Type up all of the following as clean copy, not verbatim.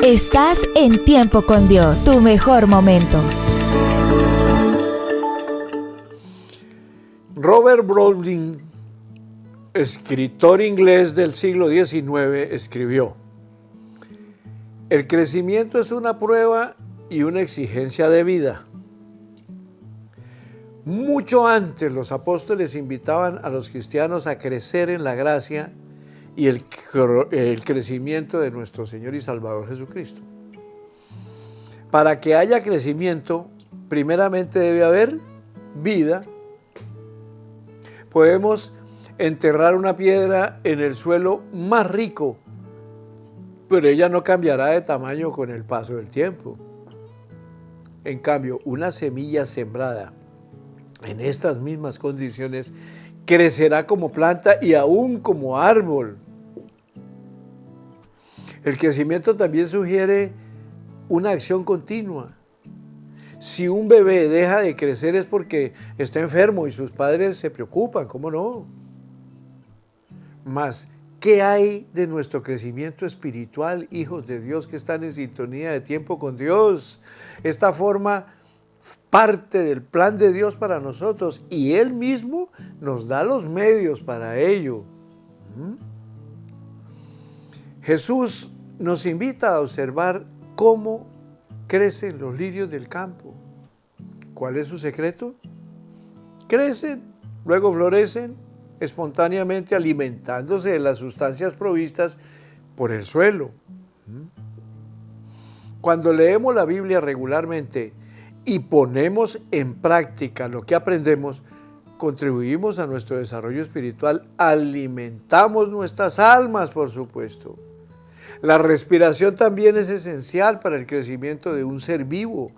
Estás en Tiempo con Dios, tu mejor momento. Robert Browning, escritor inglés del siglo XIX, escribió: el crecimiento es una prueba y una exigencia de vida. Mucho antes los apóstoles invitaban a los cristianos a crecer en la gracia y el crecimiento de nuestro Señor y Salvador Jesucristo. Para que haya crecimiento, primeramente debe haber vida. Podemos enterrar una piedra en el suelo más rico, pero ella no cambiará de tamaño con el paso del tiempo. En cambio, una semilla sembrada en estas mismas condiciones crecerá como planta y aún como árbol. El crecimiento también sugiere una acción continua. Si un bebé deja de crecer es porque está enfermo y sus padres se preocupan, ¿cómo no? Mas, ¿qué hay de nuestro crecimiento espiritual, hijos de Dios que están en sintonía de tiempo con Dios? Esta forma parte del plan de Dios para nosotros y Él mismo nos da los medios para ello. Jesús nos invita a observar cómo crecen los lirios del campo. ¿Cuál es su secreto? Crecen, luego florecen espontáneamente alimentándose de las sustancias provistas por el suelo. Cuando leemos la Biblia regularmente y ponemos en práctica lo que aprendemos, contribuimos a nuestro desarrollo espiritual, alimentamos nuestras almas, por supuesto. La respiración también es esencial para el crecimiento de un ser vivo.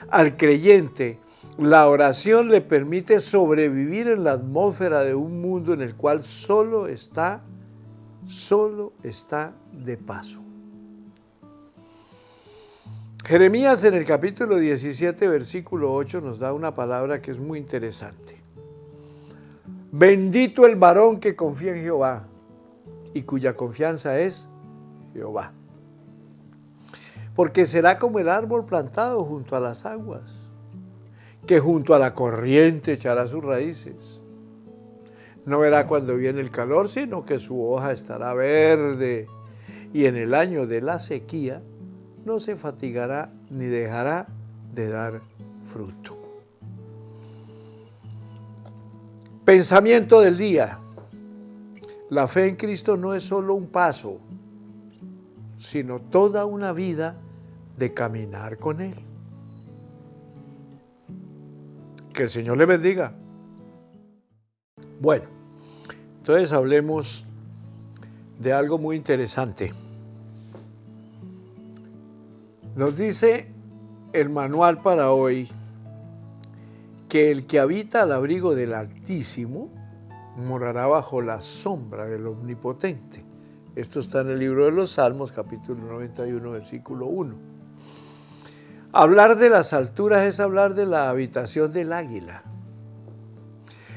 Al creyente, la oración le permite sobrevivir en la atmósfera de un mundo en el cual solo está de paso. Jeremías en el capítulo 17, versículo 8 nos da una palabra que es muy interesante. Bendito el varón que confía en Jehová y cuya confianza es Jehová. Porque será como el árbol plantado junto a las aguas, que junto a la corriente echará sus raíces. No verá cuando viene el calor, sino que su hoja estará verde, y en el año de la sequía no se fatigará ni dejará de dar fruto. Pensamiento del día. La fe en Cristo no es solo un paso, sino toda una vida de caminar con Él. Que el Señor le bendiga. Bueno, entonces hablemos de algo muy interesante. Nos dice el manual para hoy que el que habita al abrigo del Altísimo morará bajo la sombra del Omnipotente. Esto está en el libro de los Salmos, capítulo 91, versículo 1. Hablar de las alturas es hablar de la habitación del águila.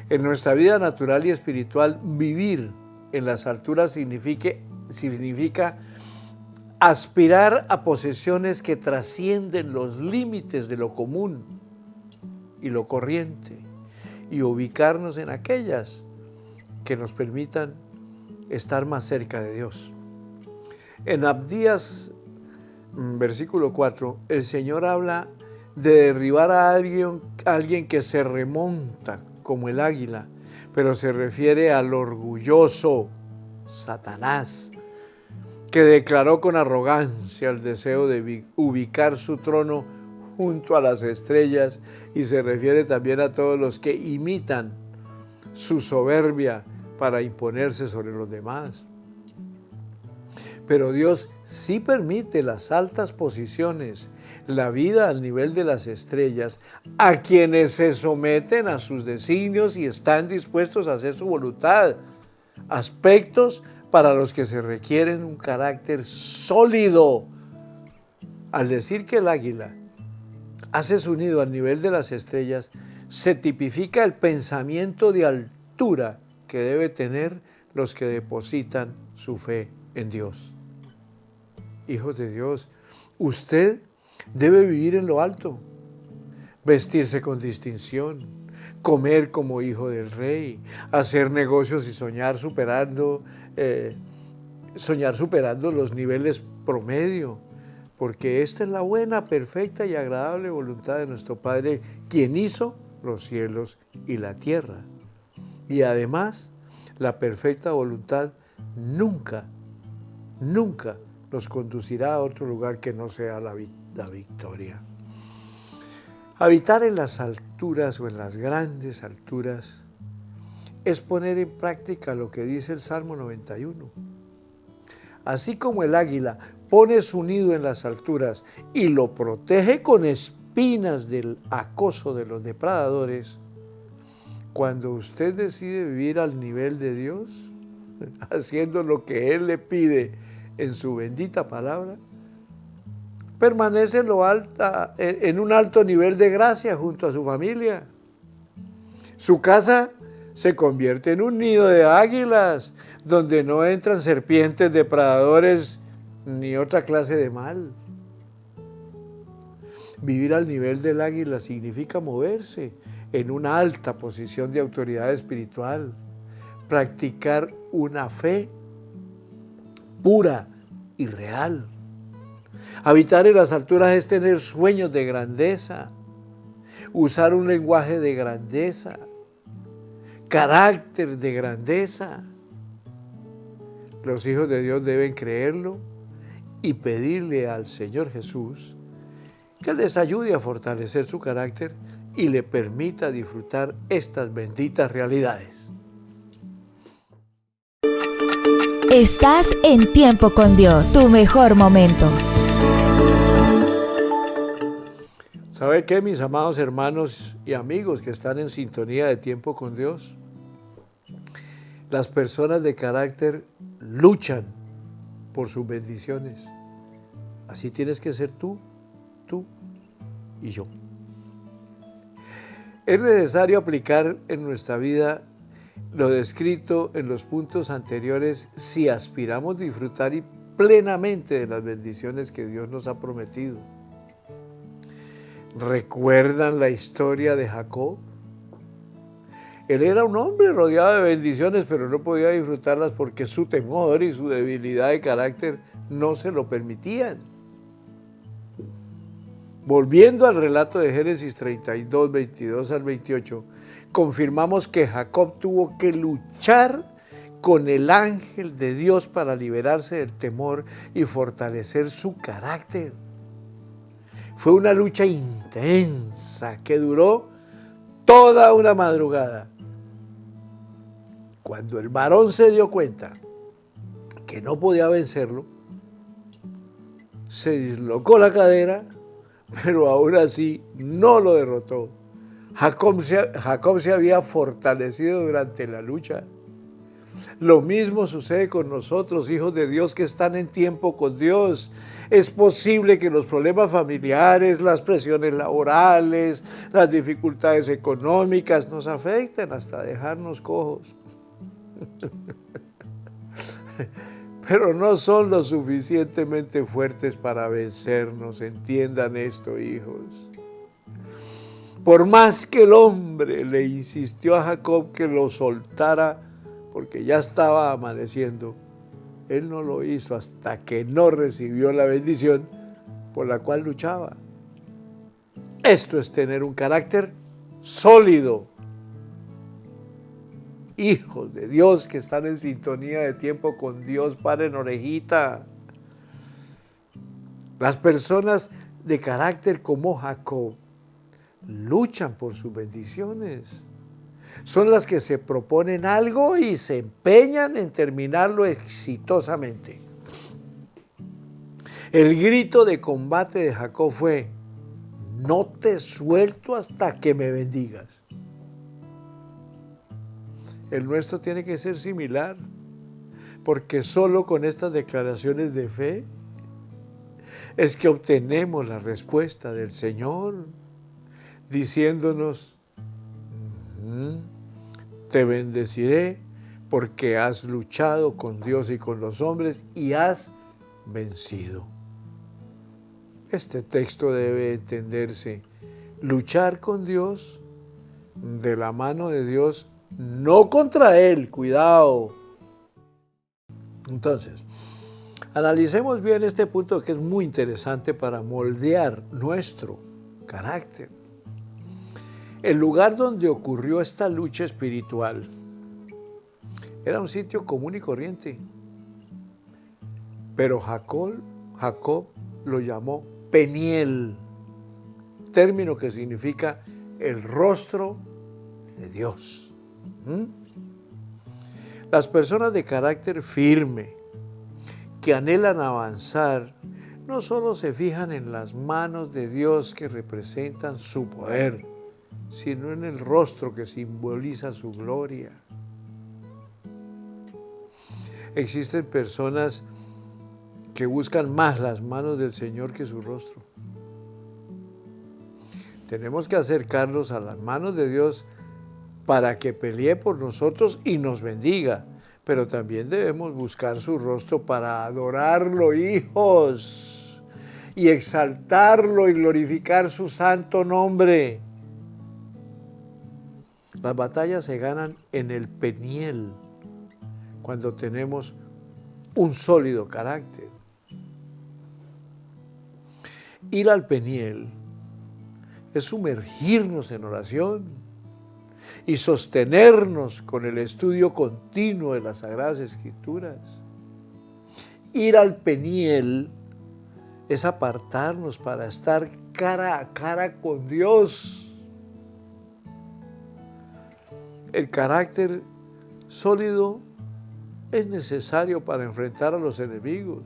En nuestra vida natural y espiritual, vivir en las alturas significa aspirar a posesiones que trascienden los límites de lo común y lo corriente y ubicarnos en aquellas que nos permitan estar más cerca de Dios. En Abdías, versículo 4, el Señor habla de derribar a alguien que se remonta como el águila, pero se refiere al orgulloso Satanás, que declaró con arrogancia el deseo de ubicar su trono junto a las estrellas, y se refiere también a todos los que imitan su soberbia para imponerse sobre los demás. Pero Dios sí permite las altas posiciones, la vida al nivel de las estrellas, a quienes se someten a sus designios y están dispuestos a hacer su voluntad. Aspectos para los que se requieren un carácter sólido. Al decir que el águila hace su nido al nivel de las estrellas, se tipifica el pensamiento de altura que debe tener los que depositan su fe en Dios. hijos de Dios, usted debe vivir en lo alto, vestirse con distinción, comer como hijo del rey, hacer negocios y soñar superando los niveles promedio, porque esta es la buena, perfecta y agradable voluntad de nuestro Padre, quien hizo los cielos y la tierra. Y además, la perfecta voluntad nunca nos conducirá a otro lugar que no sea la victoria. Habitar en las alturas o en las grandes alturas es poner en práctica lo que dice el Salmo 91. Así como el águila pone su nido en las alturas y lo protege con espinas del acoso de los depredadores, cuando usted decide vivir al nivel de Dios, haciendo lo que Él le pide en su bendita palabra, permanece en un alto nivel de gracia junto a su familia. Su casa se convierte en un nido de águilas, donde no entran serpientes, depredadores, ni otra clase de mal. Vivir al nivel del águila significa moverse en una alta posición de autoridad espiritual, practicar una fe pura y real. Habitar en las alturas es tener sueños de grandeza, usar un lenguaje de grandeza, carácter de grandeza. Los hijos de Dios deben creerlo y pedirle al Señor Jesús que les ayude a fortalecer su carácter y le permita disfrutar estas benditas realidades. Estás en Tiempo con Dios, tu mejor momento. ¿Sabe qué, mis amados hermanos y amigos que están en sintonía de Tiempo con Dios? Las personas de carácter luchan por sus bendiciones. Así tienes que ser tú y yo. Es necesario aplicar en nuestra vida lo descrito en los puntos anteriores si aspiramos a disfrutar plenamente de las bendiciones que Dios nos ha prometido. ¿Recuerdan la historia de Jacob? Él era un hombre rodeado de bendiciones, pero no podía disfrutarlas porque su temor y su debilidad de carácter no se lo permitían. Volviendo al relato de Génesis 32, 22 al 28, confirmamos que Jacob tuvo que luchar con el ángel de Dios para liberarse del temor y fortalecer su carácter. Fue una lucha intensa que duró toda una madrugada. Cuando el varón se dio cuenta que no podía vencerlo, se dislocó la cadera, pero aún así no lo derrotó. Jacob se había fortalecido durante la lucha. Lo mismo sucede con nosotros, hijos de Dios que están en tiempo con Dios. Es posible que los problemas familiares, las presiones laborales, las dificultades económicas nos afecten hasta dejarnos cojos. Pero no son lo suficientemente fuertes para vencernos, entiendan esto, hijos. Por más que el hombre le insistió a Jacob que lo soltara, porque ya estaba amaneciendo, él no lo hizo hasta que no recibió la bendición por la cual luchaba. Esto es tener un carácter sólido. Hijos de Dios que están en sintonía de tiempo con Dios, paren orejita. Las personas de carácter como Jacob luchan por sus bendiciones. Son las que se proponen algo y se empeñan en terminarlo exitosamente. El grito de combate de Jacob fue: no te suelto hasta que me bendigas. El nuestro tiene que ser similar, porque solo con estas declaraciones de fe es que obtenemos la respuesta del Señor, diciéndonos: te bendeciré porque has luchado con Dios y con los hombres y has vencido. Este texto debe entenderse: luchar con Dios, de la mano de Dios, no contra Él, cuidado. Entonces, analicemos bien este punto que es muy interesante para moldear nuestro carácter. El lugar donde ocurrió esta lucha espiritual era un sitio común y corriente, pero Jacob lo llamó Peniel, término que significa el rostro de Dios. Las personas de carácter firme, que anhelan avanzar, no solo se fijan en las manos de Dios que representan su poder, sino en el rostro que simboliza su gloria. Existen personas que buscan más las manos del Señor que su rostro. Tenemos que acercarnos a las manos de Dios para que pelee por nosotros y nos bendiga, pero también debemos buscar su rostro para adorarlo, hijos, y exaltarlo y glorificar su santo nombre. Las batallas se ganan en el Peniel, cuando tenemos un sólido carácter. Ir al Peniel es sumergirnos en oración y sostenernos con el estudio continuo de las Sagradas Escrituras. Ir al Peniel es apartarnos para estar cara a cara con Dios. El carácter sólido es necesario para enfrentar a los enemigos.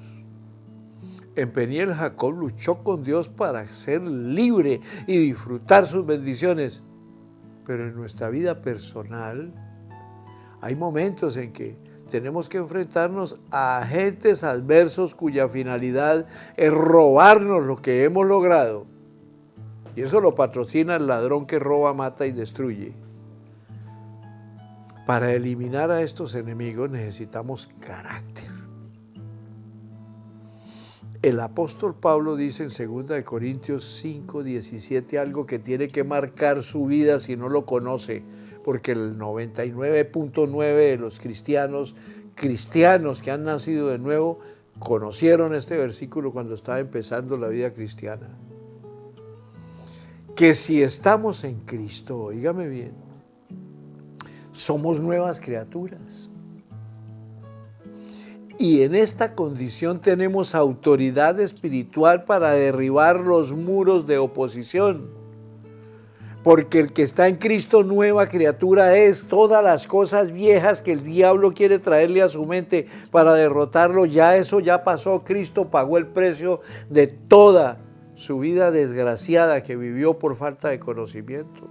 En Peniel, Jacob luchó con Dios para ser libre y disfrutar sus bendiciones. Pero en nuestra vida personal hay momentos en que tenemos que enfrentarnos a agentes adversos cuya finalidad es robarnos lo que hemos logrado. Y eso lo patrocina el ladrón que roba, mata y destruye. Para eliminar a estos enemigos necesitamos carácter. El apóstol Pablo dice en 2 Corintios 5, 17 algo que tiene que marcar su vida si no lo conoce, porque el 99.9 de los cristianos que han nacido de nuevo conocieron este versículo cuando estaba empezando la vida cristiana. Que si estamos en Cristo, óigame bien, somos nuevas criaturas. Y en esta condición tenemos autoridad espiritual para derribar los muros de oposición. Porque el que está en Cristo, nueva criatura es. Todas las cosas viejas que el diablo quiere traerle a su mente para derrotarlo, ya eso ya pasó. Cristo pagó el precio de toda su vida desgraciada que vivió por falta de conocimiento.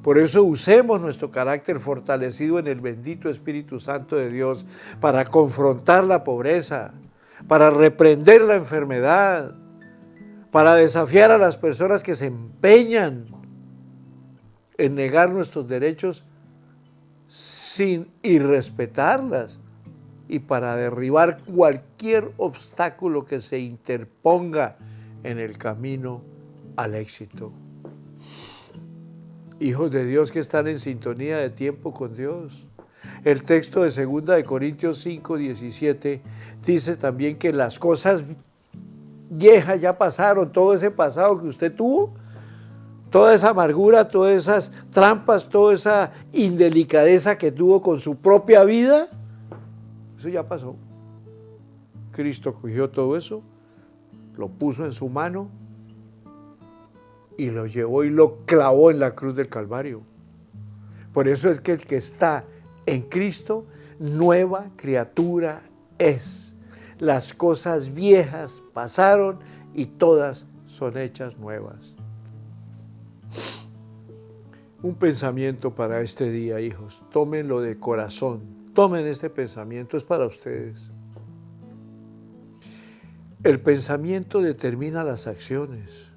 Por eso usemos nuestro carácter fortalecido en el bendito Espíritu Santo de Dios para confrontar la pobreza, para reprender la enfermedad, para desafiar a las personas que se empeñan en negar nuestros derechos sin irrespetarlas y para derribar cualquier obstáculo que se interponga en el camino al éxito. Hijos de Dios que están en sintonía de tiempo con Dios. El texto de 2 Corintios 5, 17 dice también que las cosas viejas ya pasaron, todo ese pasado que usted tuvo, toda esa amargura, todas esas trampas, toda esa indelicadeza que tuvo con su propia vida, eso ya pasó. Cristo cogió todo eso, lo puso en su mano y lo llevó y lo clavó en la cruz del Calvario. Por eso es que el que está en Cristo, nueva criatura es. Las cosas viejas pasaron y todas son hechas nuevas. Un pensamiento para este día, hijos. Tómenlo de corazón. Tomen este pensamiento, es para ustedes. El pensamiento determina las acciones.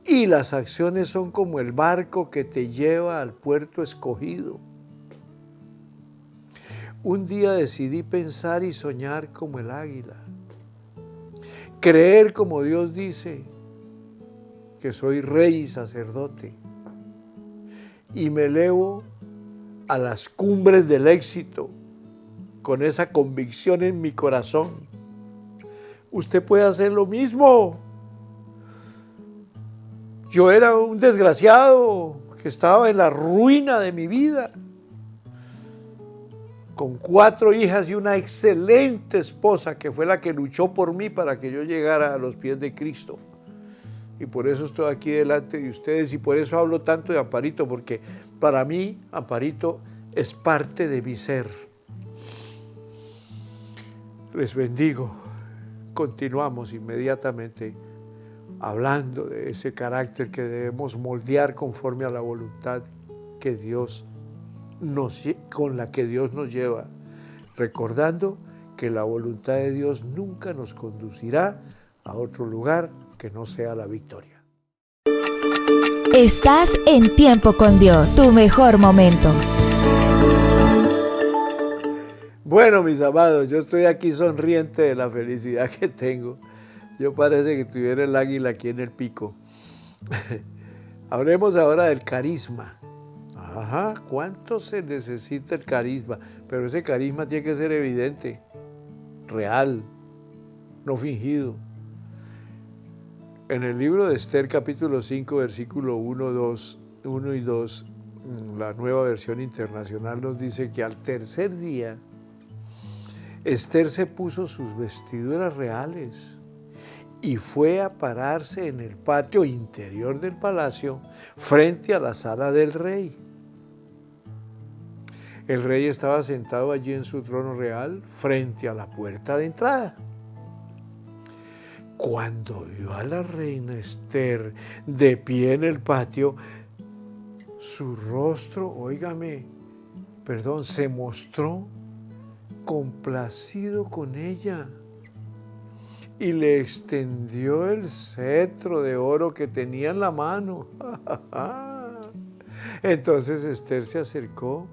Y las acciones son como el barco que te lleva al puerto escogido. Un día decidí pensar y soñar como el águila. Creer como Dios dice, que soy rey y sacerdote, y me elevo a las cumbres del éxito con esa convicción en mi corazón. Usted puede hacer lo mismo. Yo era un desgraciado que estaba en la ruina de mi vida, con 4 hijas y una excelente esposa que fue la que luchó por mí para que yo llegara a los pies de Cristo. Y por eso estoy aquí delante de ustedes y por eso hablo tanto de Amparito, porque para mí Amparito es parte de mi ser. Les bendigo. Continuamos inmediatamente hablando de ese carácter que debemos moldear conforme a la voluntad que con la que Dios nos lleva, recordando que la voluntad de Dios nunca nos conducirá a otro lugar que no sea la victoria. Estás en Tiempo con Dios, tu mejor momento. Bueno, mis amados, yo estoy aquí sonriente de la felicidad que tengo. Yo parece que tuviera el águila aquí en el pico. Hablemos ahora del carisma. Ajá, ¿cuánto se necesita el carisma? Pero ese carisma tiene que ser evidente, real, no fingido. En el libro de Esther, capítulo 5, versículo 1 y 2, la Nueva Versión Internacional nos dice que al tercer día, Esther se puso sus vestiduras reales y fue a pararse en el patio interior del palacio frente a la sala del rey. El rey estaba sentado allí en su trono real frente a la puerta de entrada. Cuando vio a la reina Esther de pie en el patio, su rostro, se mostró complacido con ella y le extendió el cetro de oro que tenía en la mano. Entonces Esther se acercó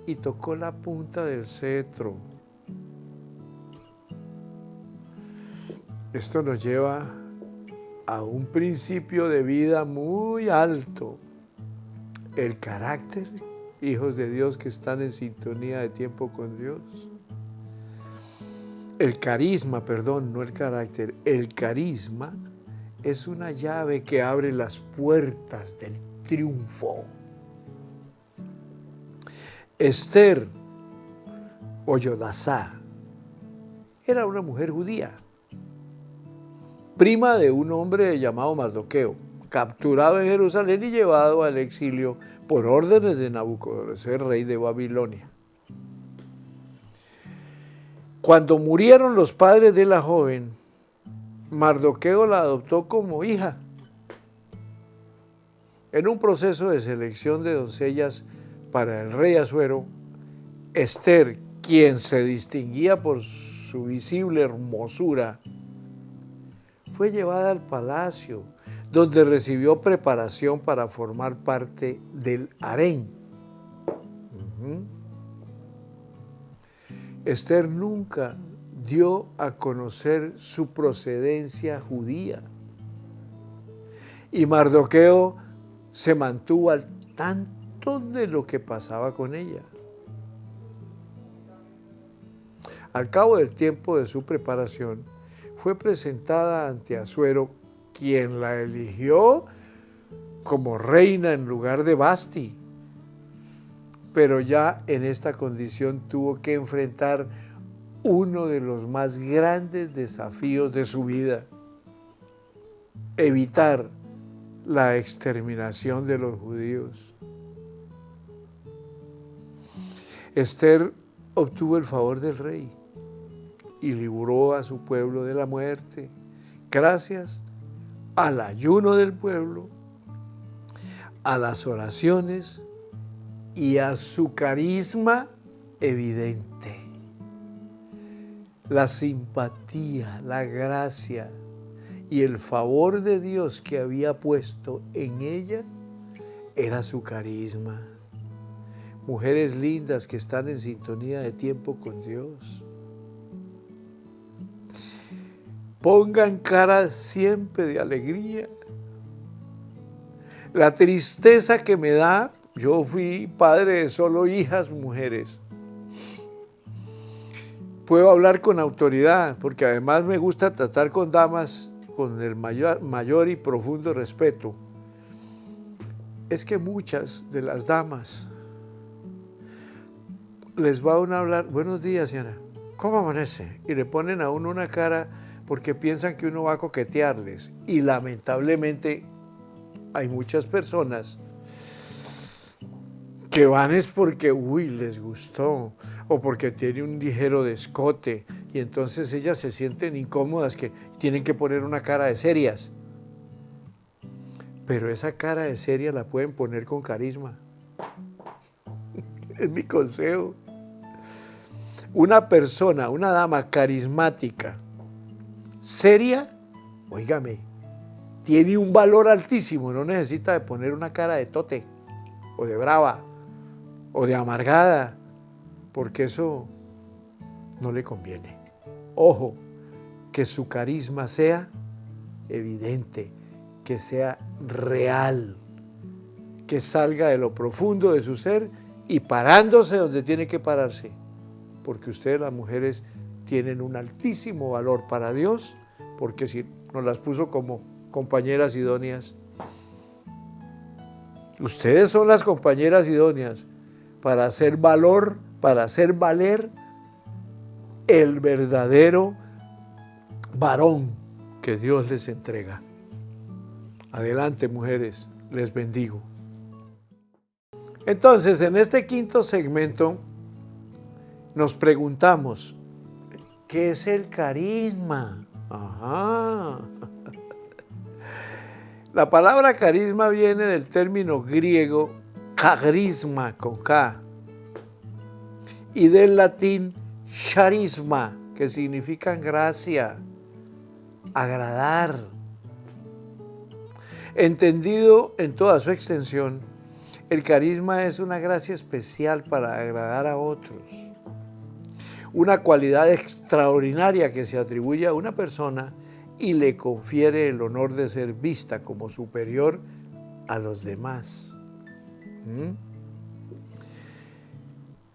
y tocó la punta del cetro. Esto nos lleva a un principio de vida muy alto. El carácter, hijos de Dios que están en sintonía de tiempo con Dios. El carisma, no el carácter. El carisma es una llave que abre las puertas del triunfo. Esther o Yodasá era una mujer judía, prima de un hombre llamado Mardoqueo, capturado en Jerusalén y llevado al exilio por órdenes de Nabucodonosor, rey de Babilonia. Cuando murieron los padres de la joven, Mardoqueo la adoptó como hija. En un proceso de selección de doncellas para el rey Asuero, Esther, quien se distinguía por su visible hermosura, fue llevada al palacio, donde recibió preparación para formar parte del harén. Esther nunca dio a conocer su procedencia judía. Y Mardoqueo se mantuvo al tanto de lo que pasaba con ella. Al cabo del tiempo de su preparación, fue presentada ante Asuero, quien la eligió como reina en lugar de Vasti. Pero ya en esta condición tuvo que enfrentar uno de los más grandes desafíos de su vida: evitar la exterminación de los judíos. Esther obtuvo el favor del rey y libró a su pueblo de la muerte, gracias al ayuno del pueblo, a las oraciones y a su carisma evidente. La simpatía, la gracia y el favor de Dios que había puesto en ella era su carisma. Mujeres lindas que están en sintonía de tiempo con Dios. Pongan cara siempre de alegría. La tristeza que me da, yo fui padre de solo hijas mujeres. Puedo hablar con autoridad, porque además me gusta tratar con damas con el mayor y profundo respeto. Es que muchas de las damas les va a uno a hablar, buenos días, señora, ¿cómo amanece? Y le ponen a uno una cara porque piensan que uno va a coquetearles. Y lamentablemente hay muchas personas que van es porque, les gustó, o porque tiene un ligero descote, y entonces ellas se sienten incómodas, que tienen que poner una cara de serias. Pero esa cara de seria la pueden poner con carisma. Es mi consejo. Una persona, una dama carismática, seria, óigame, tiene un valor altísimo, no necesita de poner una cara de tote, o de brava, o de amargada, porque eso no le conviene. Ojo, que su carisma sea evidente, que sea real, que salga de lo profundo de su ser y parándose donde tiene que pararse, porque ustedes las mujeres tienen un altísimo valor para Dios, porque si nos las puso como compañeras idóneas, ustedes son las compañeras idóneas para hacer valor, para hacer valer el verdadero varón que Dios les entrega. Adelante, mujeres, les bendigo. Entonces, en este quinto segmento nos preguntamos, ¿qué es el carisma? Ajá. La palabra carisma viene del término griego charisma, con K, y del latín charisma, que significa gracia, agradar. Entendido en toda su extensión, el carisma es una gracia especial para agradar a otros, una cualidad extraordinaria que se atribuye a una persona y le confiere el honor de ser vista como superior a los demás.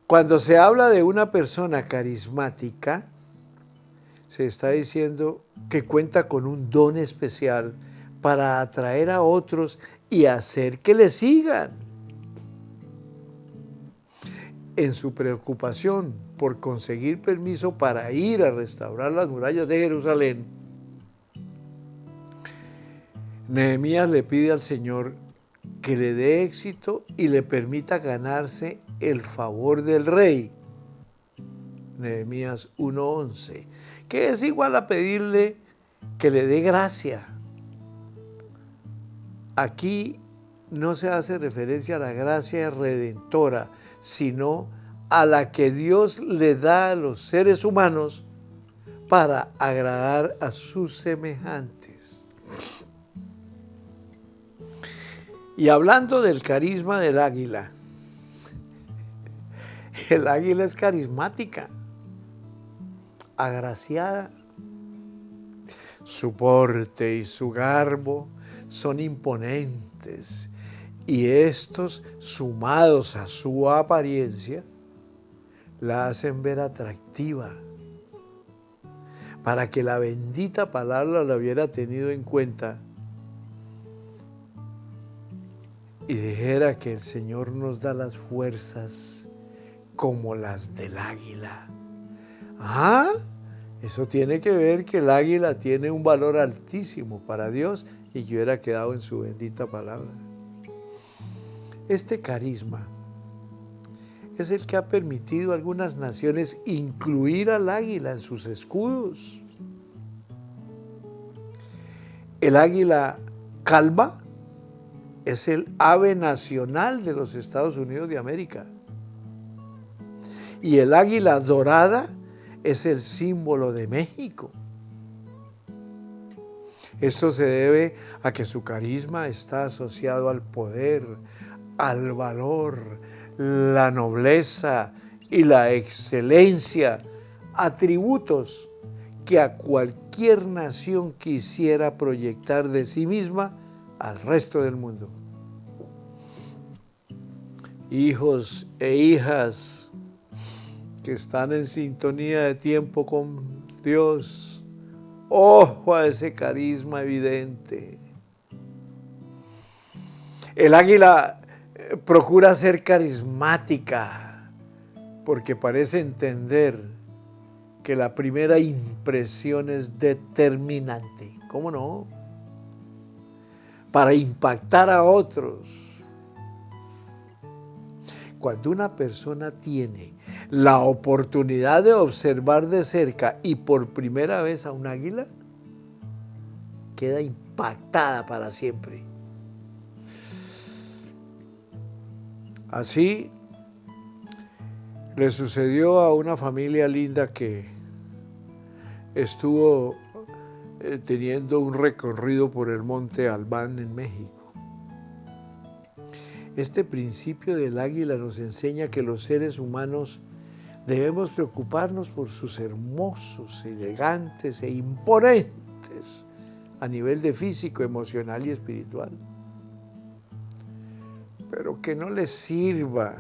Cuando se habla de una persona carismática, se está diciendo que cuenta con un don especial para atraer a otros y hacer que le sigan. En su preocupación por conseguir permiso para ir a restaurar las murallas de Jerusalén, Nehemías le pide al Señor que le dé éxito y le permita ganarse el favor del rey. Nehemías 1:11, que es igual a pedirle que le dé gracia. Aquí no se hace referencia a la gracia redentora, sino a la que Dios le da a los seres humanos para agradar a sus semejantes. Y hablando del carisma del águila, el águila es carismática, agraciada. Su porte y su garbo son imponentes, y estos, sumados a su apariencia, la hacen ver atractiva. Para que la bendita palabra la hubiera tenido en cuenta y dijera que el Señor nos da las fuerzas como las del águila. Eso tiene que ver que el águila tiene un valor altísimo para Dios y que hubiera quedado en su bendita palabra. Este carisma es el que ha permitido a algunas naciones incluir al águila en sus escudos. El águila calva es el ave nacional de los Estados Unidos de América. Y el águila dorada es el símbolo de México. Esto se debe a que su carisma está asociado al poder, al valor, la nobleza y la excelencia, atributos que a cualquier nación quisiera proyectar de sí misma al resto del mundo. Hijos e hijas que están en sintonía de tiempo con Dios, ojo a ese carisma evidente. El águila procura ser carismática porque parece entender que la primera impresión es determinante. ¿Cómo no? Para impactar a otros. Cuando una persona tiene la oportunidad de observar de cerca y por primera vez a un águila, queda impactada para siempre. Así le sucedió a una familia linda que estuvo teniendo un recorrido por el monte Albán en México. Este principio del águila nos enseña que los seres humanos debemos preocuparnos por sus hermosos, elegantes e imponentes a nivel de físico, emocional y espiritual. Pero que no les sirva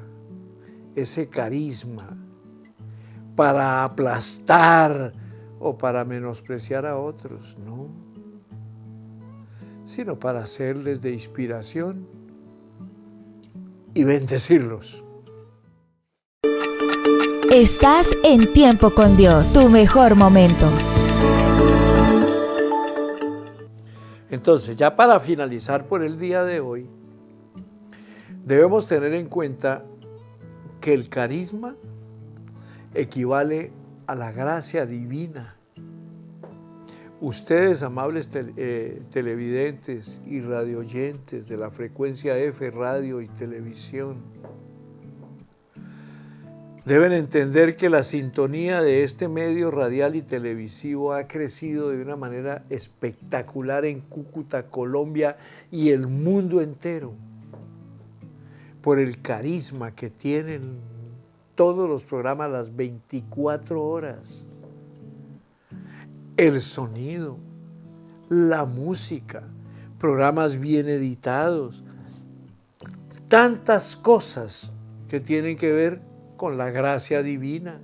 ese carisma para aplastar o para menospreciar a otros, no, sino para hacerles de inspiración y bendecirlos. Estás en Tiempo con Dios, tu mejor momento. Entonces, ya para finalizar por el día de hoy, debemos tener en cuenta que el carisma equivale a la gracia divina. Ustedes, amables televidentes y radioyentes de la frecuencia F, radio y televisión, deben entender que la sintonía de este medio radial y televisivo ha crecido de una manera espectacular en Cúcuta, Colombia y el mundo entero, por el carisma que tienen todos los programas las 24 horas. El sonido, la música, programas bien editados, tantas cosas que tienen que ver con la gracia divina.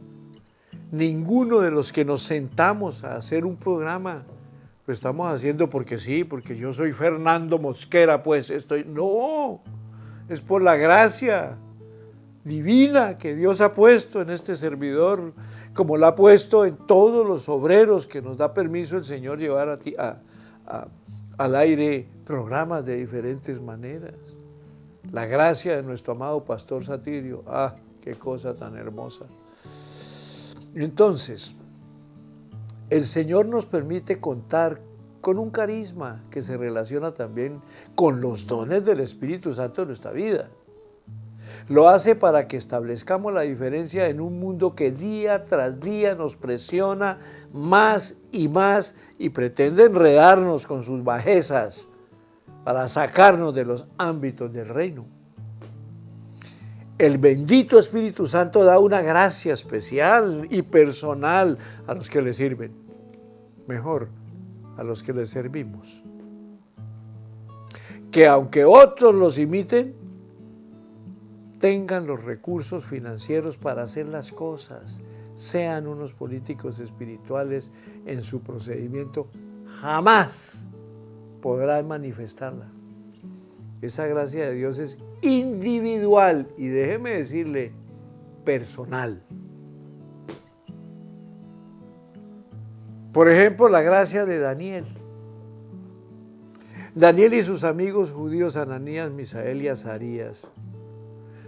Ninguno de los que nos sentamos a hacer un programa lo estamos haciendo porque sí, porque yo soy Fernando Mosquera, pues estoy. No, es por la gracia divina que Dios ha puesto en este servidor, como la ha puesto en todos los obreros que nos da permiso el Señor llevar al aire programas de diferentes maneras. La gracia de nuestro amado Pastor Satirio, qué cosa tan hermosa. Entonces, el Señor nos permite contar con un carisma que se relaciona también con los dones del Espíritu Santo en nuestra vida. Lo hace para que establezcamos la diferencia en un mundo que día tras día nos presiona más y pretende enredarnos con sus bajezas para sacarnos de los ámbitos del reino. El bendito Espíritu Santo da una gracia especial y personal a los que le sirven. Mejor, a los que le servimos. Que aunque otros los imiten, tengan los recursos financieros para hacer las cosas, sean unos políticos espirituales en su procedimiento, jamás podrán manifestarla. Esa gracia de Dios es individual y déjeme decirle, personal. Por ejemplo, la gracia de Daniel. Daniel y sus amigos judíos Ananías, Misael y Azarías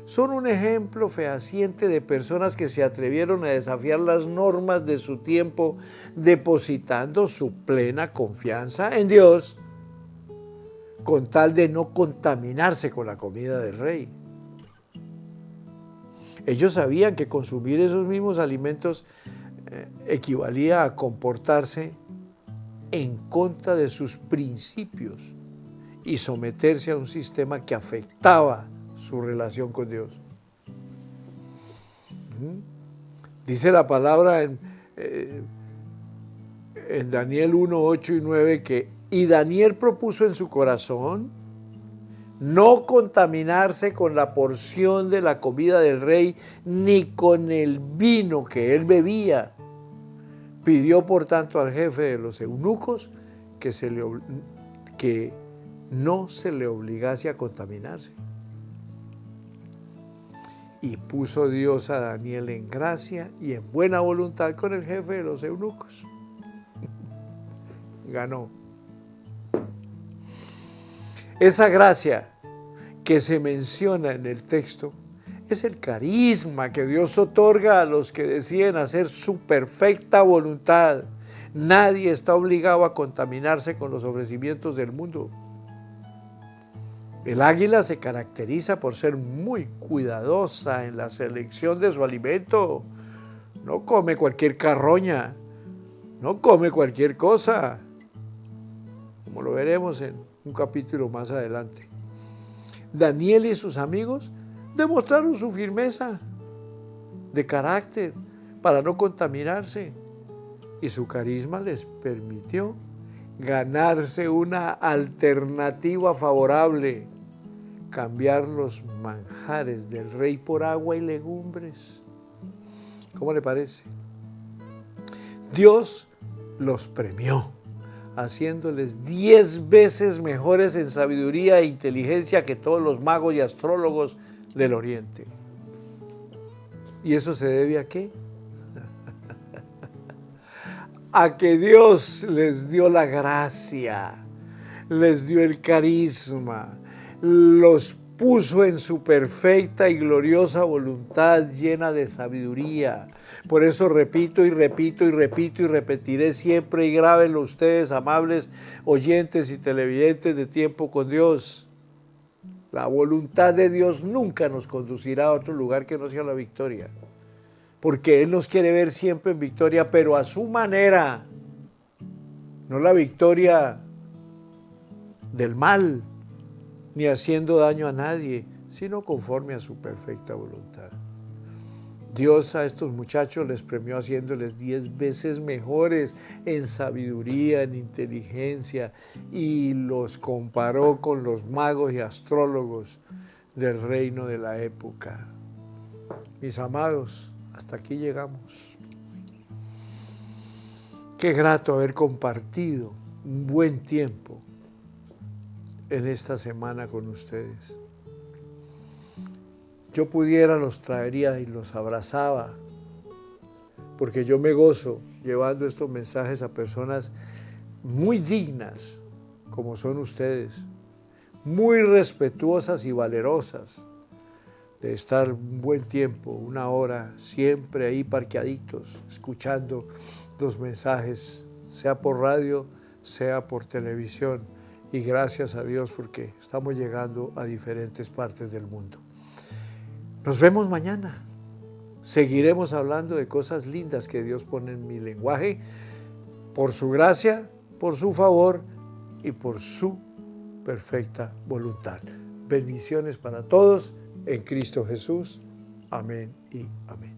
son un ejemplo fehaciente de personas que se atrevieron a desafiar las normas de su tiempo, depositando su plena confianza en Dios, con tal de no contaminarse con la comida del rey. Ellos sabían que consumir esos mismos alimentos equivalía a comportarse en contra de sus principios y someterse a un sistema que afectaba su relación con Dios. Dice la palabra en Daniel 1, 8 y 9 que, y Daniel propuso en su corazón no contaminarse con la porción de la comida del rey, ni con el vino que él bebía. Pidió, por tanto, al jefe de los eunucos que no se le obligase a contaminarse. Y puso Dios a Daniel en gracia y en buena voluntad con el jefe de los eunucos. Ganó. Esa gracia que se menciona en el texto es el carisma que Dios otorga a los que deciden hacer su perfecta voluntad. Nadie está obligado a contaminarse con los ofrecimientos del mundo. El águila se caracteriza por ser muy cuidadosa en la selección de su alimento. No come cualquier carroña, no come cualquier cosa, como lo veremos en un capítulo más adelante. Daniel y sus amigos demostraron su firmeza de carácter para no contaminarse, y su carisma les permitió ganarse una alternativa favorable: cambiar los manjares del rey por agua y legumbres. ¿Cómo le parece? Dios los premió, haciéndoles 10 veces mejores en sabiduría e inteligencia que todos los magos y astrólogos del Oriente. ¿Y eso se debe a qué? A que Dios les dio la gracia, les dio el carisma, los puso en su perfecta y gloriosa voluntad llena de sabiduría. Por eso repito y repito y repito y repetiré siempre, y grábenlo ustedes, amables oyentes y televidentes de Tiempo con Dios: la voluntad de Dios nunca nos conducirá a otro lugar que no sea la victoria, porque Él nos quiere ver siempre en victoria, pero a su manera, no la victoria del mal, ni haciendo daño a nadie, sino conforme a su perfecta voluntad. Dios a estos muchachos les premió haciéndoles 10 veces mejores en sabiduría, en inteligencia, y los comparó con los magos y astrólogos del reino de la época. Mis amados, hasta aquí llegamos. Qué grato haber compartido un buen tiempo en esta semana con ustedes. Yo pudiera, los traería y los abrazaba, porque yo me gozo llevando estos mensajes a personas muy dignas, como son ustedes, muy respetuosas y valerosas, de estar un buen tiempo, una hora, siempre ahí parqueaditos, escuchando los mensajes, sea por radio, sea por televisión. Y gracias a Dios porque estamos llegando a diferentes partes del mundo. Nos vemos mañana. Seguiremos hablando de cosas lindas que Dios pone en mi lenguaje, por su gracia, por su favor y por su perfecta voluntad. Bendiciones para todos en Cristo Jesús. Amén y amén.